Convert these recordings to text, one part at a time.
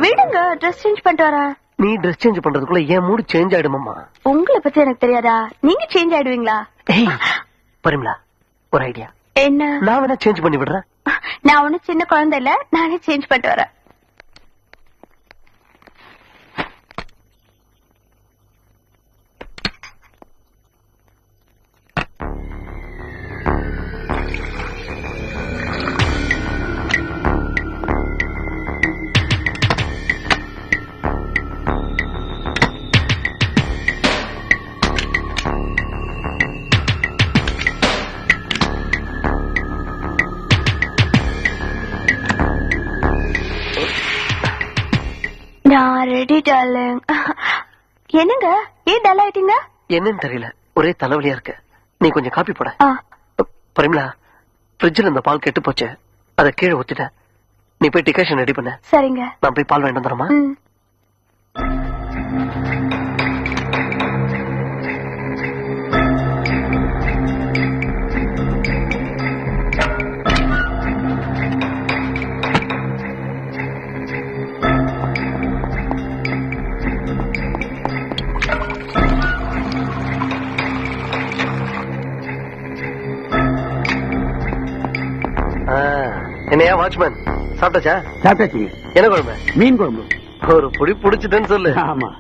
விடுங்க, dress change பண்ணிட்டு வரேன். நீ ட்ரெஸ் சேஞ்ச் பண்றதுக்குள்ள என் மூடு சேஞ்ச் ஆயிடுமாமா. உங்களை பத்தி எனக்கு தெரியாதா? நீங்க சேஞ்ச் ஆயிடுவீங்களா? பரிமளா, ஒரு ஐடியா. என்ன? நான் வேணா சேஞ்ச் பண்ணி விடுறேன். நான் ஒன்னும் சின்ன குழந்தை இல்ல, நானே சேஞ்ச் பண்ணிட்டு வரேன். நான் ரெடி டார்லிங். என்னங்க ஏன் டல் ஆயிட்டீங்க? என்னன்னு தெரியல, ஒரே தலைவலியா இருக்கு. நீ கொஞ்சம் காப்பி போட. பரிமளா, ஃப்ரிட்ஜில் இந்த பால் கெட்டு போச்சு, அதை கீழே ஊத்திட்டேன். நீ போய் டிகாஷன் ரெடி பண்ண. சரிங்க. நான் போய் பால் வேண்டாம் தரமா? என்னையா வாட்ச்மேன், சாப்பிட்டாச்சா? சாப்பிட்டாச்சு. என்ன குழம்பு? மீன் குழம்பு. ஒரு புடி புடிச்சுட்டேன்னு சொல்லு. ஆமா.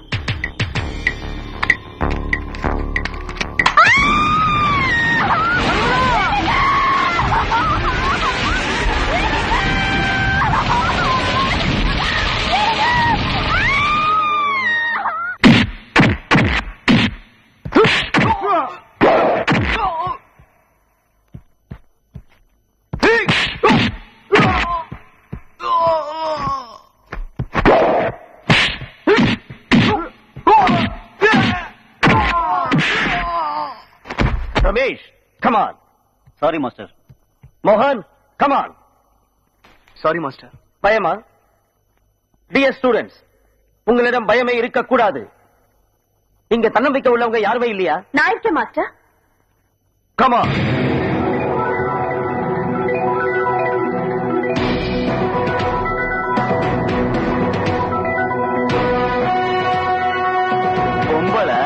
Ramesh, come on. Sorry, master. Mohan, come on. Sorry, master. பயமா? Dear students, உங்களிடம் பயமே இருக்கக்கூடாது. இங்க தன்னம்பிக்கை உள்ளவங்க யாருமே இல்லையா? நான் இருக்கேன் மாஸ்டர். Come on. பொம்பளை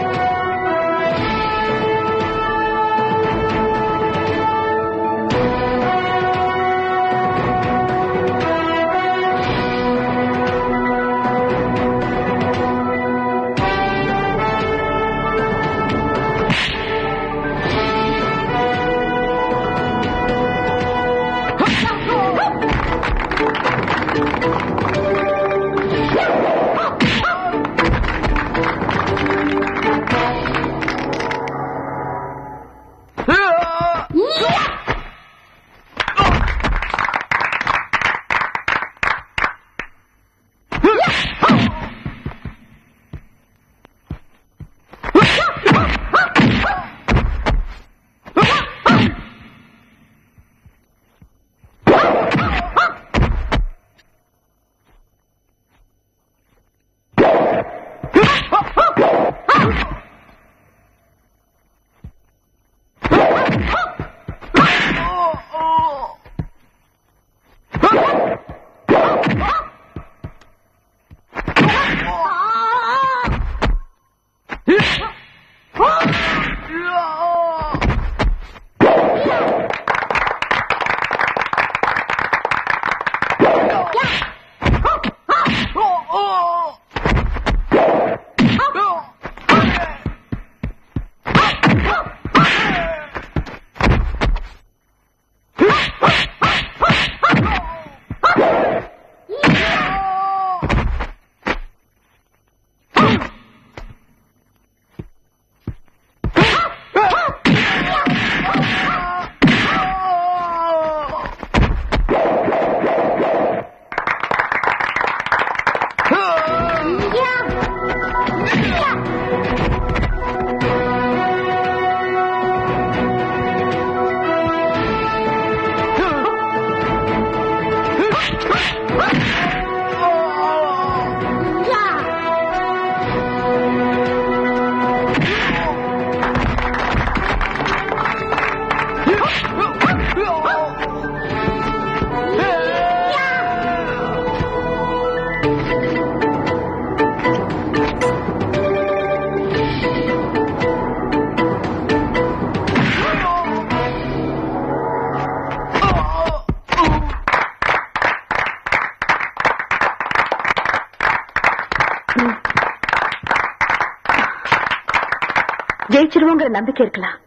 ஜெயிச்சிருவோங்கிற நம்பிக்கை இருக்கலாம்,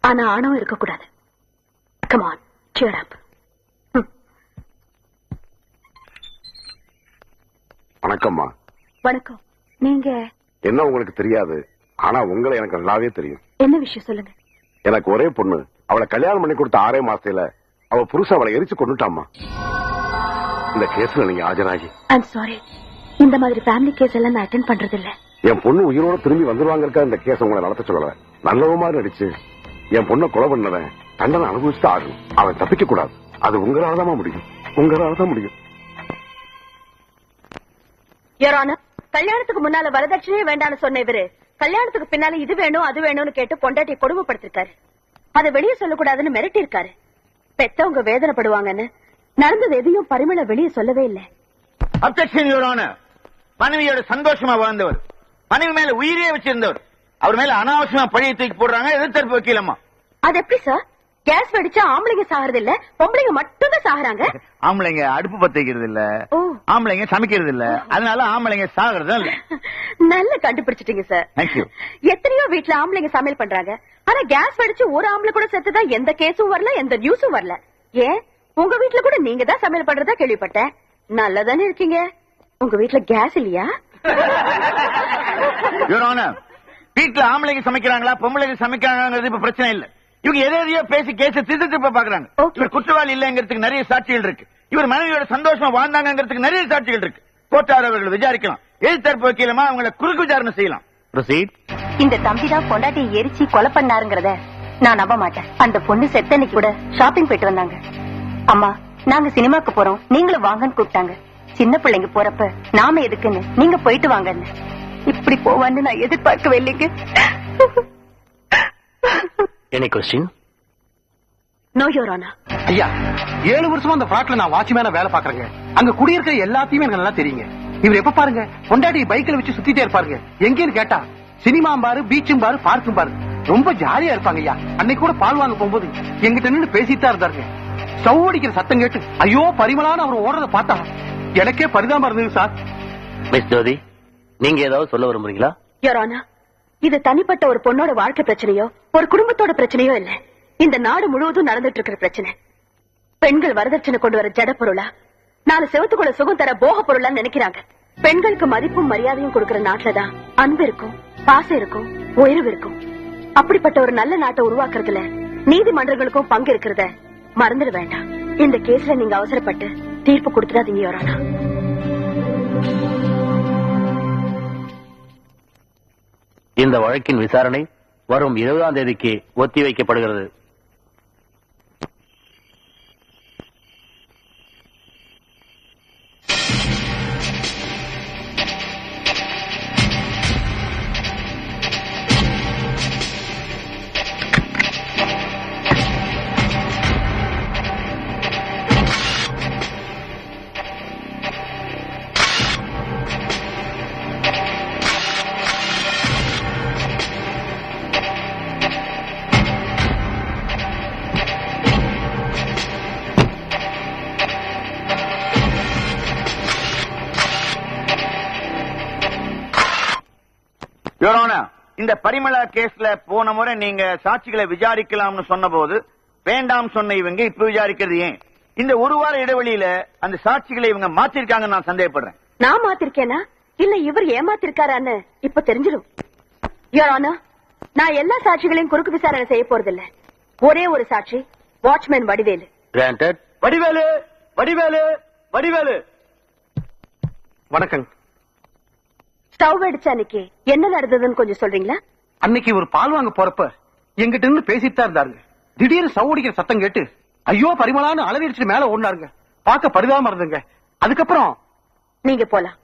ஆனா ஆணவம் இருக்கக்கூடாது. Come on, cheer up. வணக்கம்மா. வணக்கம். நீங்க என்ன உங்களுக்கு தெரியாது, ஆனா உங்களை எனக்கு நல்லாவே தெரியும். என்ன விஷயம் சொல்லுங்க. எனக்கு ஒரே பொண்ணு, அவளை கல்யாணம் பண்ணி கொடுத்த 6 மாசத்துல அவ புருஷன் அவளை எரிச்சு கொண்டுட்டாமா. இந்த கேஸ்ல நீங்க ஆஜராகி. I'm sorry. இந்த மாதிரி ஃபேமிலி கேஸ் எல்லாம் நான் அட்டெண்ட் பண்றது இல்ல. என் பொண்ணு உயிரோட திரும்பி வந்துருவாங்க இந்த கேஸ் உங்களை நடத்த சொல்லல. நல்லவமா நடிச்சு என் பொண்ணை கொலை பண்ணவன் தண்டனை அனுபவிச்சுட்டு ஆகணும். அவன் தப்பிக்க கூடாது. அது உங்களாலதான் முடியும், உங்களாலதான் முடியும். கல்யாணத்துக்கு முன்னால வரதட்சணையே வேண்டாம்னு சொன்ன இவரு கல்யாணத்துக்கு பின்னால இது வேணும் அது வேணும்னு கேட்டு பொண்டாட்டியை கொடுமைப்படுத்திருக்காரு. அதை வெளியே சொல்லக்கூடாதுன்னு மிரட்டி இருக்காரு. பெத்தவங்க வேதனைப்படுவாங்கன்னு நடந்தது எதையும் பரிமள வெளியே சொல்லவே இல்லை. Objection your honour. மனைவியோட சந்தோஷமா வாழ்ந்தவர், மனைவி மேல உயிரே வச்சிருந்தவர், அவர் மேல அனாவசியமா பழியை தூக்கி போடுறாங்க எதிர்த்தரப்பு வக்கீலம்மா. அது எப்படி சார்? கேஸ் வெடிச்சா ஆம்பளைங்க சாகிறது இல்ல, பொம்பளைங்க மட்டும் தான் சாகுறாங்க. ஆம்பளைங்க அடுப்பு பத்த வைக்கிறது இல்ல, ஆம்பளைங்க சமைக்கிறது இல்ல, அதனால ஆம்பளைங்க சாகிறது இல்ல. நல்ல கண்டுபிடிச்சிட்டீங்க சார். தேங்க்யூ. எத்தனையோ வீட்டுல ஆம்பளைங்க சமையல் பண்றாங்க, ஆனா கேஸ் வெடிச்சு ஒரு ஆம்பளை கூட செத்துதா எந்த கேஸும் வரல, எந்த நியூஸும் வரல. ஏன் உங்க வீட்டுல கூட நீங்க தான் சமையல் பண்றதா கேள்விப்பட்டேன். நல்லதானே இருக்கீங்க. உங்க வீட்டுல கேஸ் இல்லையா? யுவர் ஆனர், வீட்டுல ஆம்பளைங்க சமைக்கிறாங்களா பொம்பளைங்க சமைக்கிறாங்கிறது இப்ப பிரச்சனை இல்ல. இவங்க எதையோ பேசி கேஸ திருப்ப பாக்குறாங்க. இவர் குற்றவாளி இல்லங்கிறதுக்கு நிறைய சாட்சிகள் இருக்கு. இவர் மனைவியோட சந்தோஷமா வாழ்ந்தாங்கிறதுக்கு நிறைய சாட்சிகள் இருக்கு. கோட்டார் அவர்கள் விசாரிக்கலாம், எதிர்த்தரப்பு வைக்கலாமா, அவங்களை குறுக்கு விசாரணை செய்யலாம். இந்த தம்பிதான் பொண்டாட்டியை எரிச்சு கொலை பண்ணாருங்கிறத நான் நம்ப மாட்டேன். அந்த பொண்ணு செத்தனைக்கு கூட ஷாப்பிங் போயிட்டு வந்தாங்க. அம்மா நாங்க சினிமாக்கு போறோம், நீங்களும் வாங்கன்னு கூப்பிட்டாங்க. சின்ன பிள்ளைங்க போறப்ப நாம எதுக்குன்னு நீங்க போயிட்டு வாங்கன்னு. இப்படி போவான்னு நான் எதிர்பார்க்கவே இல்லைங்க. Any question? No your honour. ஐயா 7 வருஷமா அந்த பிளாட்ல நான் வாட்ச்மேனா வேலை பாக்குறேங்க. அங்க குடியிருக்கிற எல்லாத்தையுமே எனக்கு நல்லா தெரியுங்க. இவர் எப்ப பாருங்க பொண்டாட்டி பைக்ல வச்சு சுத்திட்டே இருப்பாருங்க. எங்கேன்னு கேட்டா சினிமா பாரு, பீச்சும் பாரு, பார்க்கும் பாரு, ரொம்ப ஜாலியா இருப்பாங்க ஐயா. அன்னைக்கு கூட பால் வாங்க போகும்போது எங்கிட்ட நின்று பேசிட்டு தான் இருந்தாருங்க. ஸ்டவ் அடிக்கிற சத்தம் கேட்டு ஐயோ பரிமளான்னு அவர் ஓடுறத பார்த்தா எனக்கே பரிதாபமா இருந்தது சார். மிஸ் ஜோதி, நீங்க ஏதாவது சொல்ல விரும்புறீங்களா? யுவர் ஆனர், இது தனிப்பட்ட ஒரு பொண்ணோட வாழ்க்கை பிரச்சனையோ ஒரு குடும்பத்தோட பிரச்சனையோ இல்ல. இந்த நாடு முழுவதும் நடந்துட்டு இருக்கிற பிரச்சனை. பெண்கள் வரதட்சணை கொண்டு வர ஜட பொருளா, 4 செவத்துக்குள்ள சுகம் தர போக பொருளா நினைக்கிறாங்க. பெண்களுக்கு மதிப்பும் மரியாதையும் கொடுக்கிற நாட்டுலதான் அன்பு இருக்கும், பாசம் இருக்கும், உயர்வு இருக்கும். அப்படிப்பட்ட ஒரு நல்ல நாட்டை உருவாக்குறதுல நீதிமன்றங்களுக்கும் பங்கு இருக்கிறத மறந்துட வேண்டாம். இந்த கேஸ்ல நீங்க அவசரப்பட்டு தீர்ப்பு கொடுத்துடாதீங்க யுவர் ஆனர். இந்த வழக்கின் விசாரணை வரும் 20ஆம் தேதிக்கு ஒத்தி வைக்கப்படுகிறது. யுவர் ஆனர், இந்த பரிமளா கேஸ்ல போன முறை நீங்க சாட்சிகளை விசாரிக்கலாம்னு சொன்ன போது வேண்டாம் சொன்ன இவங்க இப்ப விசாரிக்கிறது ஏன்? இந்த ஒரு வார இடைவெளியில அந்த சாட்சிகளை இவங்க மாத்திருக்காங்கன்னு நான் சந்தேகப்படுறேன். நான் மாத்திருக்கேனா இல்ல இவர் ஏமாத்திருக்காரான்னு இப்ப தெரிஞ்சிடும். யுவர் ஆனர், நான் எல்லா சாட்சிகளையும் குறுக்கு விசாரணை செய்ய போறதில்ல. ஒரே ஒரு சாட்சி, வாட்ச்மேன் வடிவேலு. கிராண்டட். வடிவேலு வடிவேலு வடிவேலு. வணக்கம். ஸ்டவ் அடிச்ச அன்னைக்கு என்ன நடந்ததுன்னு கொஞ்சம் சொல்றீங்களா? அன்னைக்கு ஒரு பால் வாங்க போறப்ப எங்கிட்ட இருந்து பேசிட்டு தான் இருந்தாருங்க. திடீர்னு ஸ்டவ் அடிக்கிற சத்தம் கேட்டு ஐயோ பரிமளான்னு அலறிடிச்சு மேல ஓடினாருங்க. பார்க்க பரிதாபமா இருந்துங்க. அதுக்கப்புறம் நீங்க போலாம்.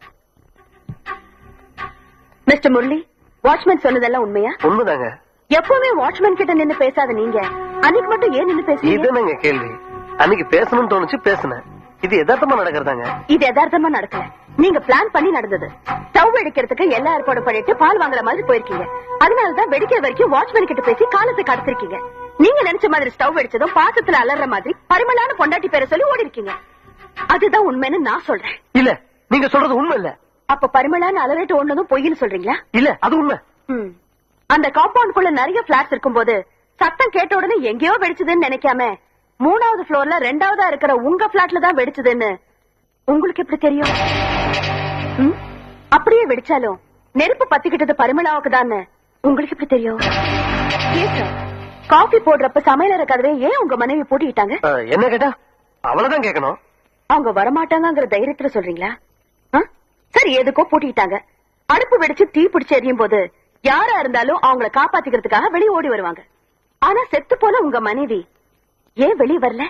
மிஸ்டர் முரளி, வாட்ச்மேன் சொன்னதெல்லாம் உண்மையா? உண்மைதாங்க. எப்பவுமே வாட்ச்மேன் கிட்ட நின்னு பேசாத நீங்க அன்னைக்கு மட்டும் ஏன் நின்னு பேசுறீங்க? இதுதாங்க கேள்வி. அன்னைக்கு பேசணும்னு தோணுச்சு, பேசினேன். இது யதார்த்தமா நடக்கிறதாங்க. இது யதார்த்தமா நடக்கல, நீங்க பிளான் பண்ணி நடந்தது. ஸ்டவ் வெடிக்கிறதுக்கு எல்லா ஏற்பாடு பண்ணிட்டு பால் வாங்குற மாதிரி போயிருக்கீங்க. அதனாலதான் வெடிக்கிற வரைக்கும் வாட்ச்மேன் கிட்ட பேசி காலத்தை கடத்திருக்கீங்க. நீங்க நினைச்ச மாதிரி ஸ்டவ் வெடிச்சதும் பாசத்துல அலற மாதிரி பரிமளான பொண்டாட்டி பேரை சொல்லி ஓடி இருக்கீங்க. அதுதான் உண்மைன்னு நான் சொல்றேன். இல்ல, நீங்க சொல்றது உண்மை இல்ல. அப்ப பரிமளான அலறிட்டு ஓடுனதும் பொய்ன்னு சொல்றீங்களா? இல்ல, அது உண்மை. அந்த காம்பவுண்ட்குள்ள நிறைய பிளாட்ஸ் இருக்கும்போது சத்தம் கேட்ட உடனே எங்கேயோ வெடிச்சதுன்னு நினைக்காம 3வது ஃப்ளோர்ல 2வதா இருக்கிற உங்க பிளாட்ல தான் வெடிச்சதுன்னு உங்களுக்கு எப்படி தெரியும்? அப்படியே வெடிச்சாலும் நெருப்பு பத்திக்கிட்டது பரிமளாவுக்கு தான் உங்களுக்கு எப்படி தெரியும்? காஃபி போடுறப்ப சமையலற கதவை ஏன் உங்க மனைவி பூட்டிக்கிட்டாங்க? என்ன கேட்டா அவ்வளவுதான் கேட்கணும். அவங்க வரமாட்டாங்கிற தைரியத்துல சொல்றீங்களா? சரி, எதுக்கோ பூட்டிக்கிட்டாங்க. அடுப்பு வெடிச்சு தீ பிடிச்சு எரியும் போது யாரா இருந்தாலும் அவங்கள காப்பாத்திக்கிறதுக்காக வெளியே ஓடி வருவாங்க. ஆனா செத்து போல உங்க மனைவி ஏன் வெளியே வரல?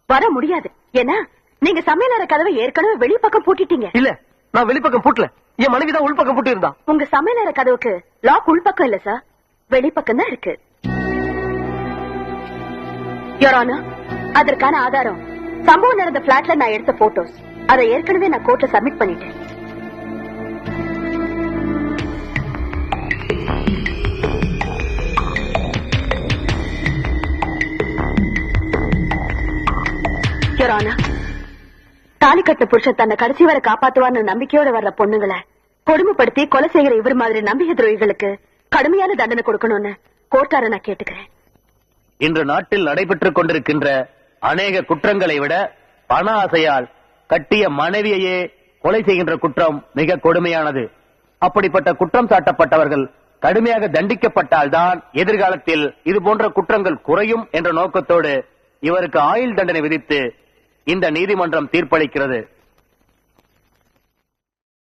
வர முடியாது. ஏன்னா நீங்க சமையலற கதவை ஏற்கனவே வெளிப்பக்கம் பூட்டிட்டீங்க. இல்ல, நான் வெளிப்பக்கம் பூட்டல. என் மனைவிதான் உள்பக்கம் பூட்டி இருந்தா. உங்க சமையலற கதவுக்கு லாக் உள்பக்கம் இல்ல சார், வெளிப்பக்கம் தான் இருக்கு. யுவர் ஆனர், அதற்கான ஆதாரம் சம்பவம் நடந்த பிளாட்ல நான் எடுத்த போட்டோஸ். அதை ஏற்கனவே நான் கோர்ட்ல சப்மிட் பண்ணிட்டேன். யுவர் ஆனர், தாலி கட்ட புருஷன் தன்னை கடைசி வரை காப்பாத்துவான்னு நம்பிக்கையோட வர்ற பொண்ணுங்களை கொடுமைப்படுத்தி கொலை செய்கிற இவர் மாதிரி நம்பிக்கை துரோகிகளுக்கு கடுமையான தண்டனை கொடுக்கணும்னு கோர்ட்டார நான் கேட்டுக்கிறேன். இன்று நாட்டில் நடைபெற்றுக் கொண்டிருக்கின்ற அநேக குற்றங்களை விட பண ஆசையால் கட்டிய மனைவியையே கொலை செய்கின்ற குற்றம் மிக கொடுமையானது. அப்படிப்பட்ட குற்றம் சாட்டப்பட்டவர்கள் கடுமையாக தண்டிக்கப்பட்டால்தான் எதிர்காலத்தில் இது போன்ற குற்றங்கள் குறையும் என்ற நோக்கத்தோடு இவருக்கு ஆயுள் தண்டனை விதித்து இந்த நீதிமன்றம் தீர்ப்பளிக்கிறது.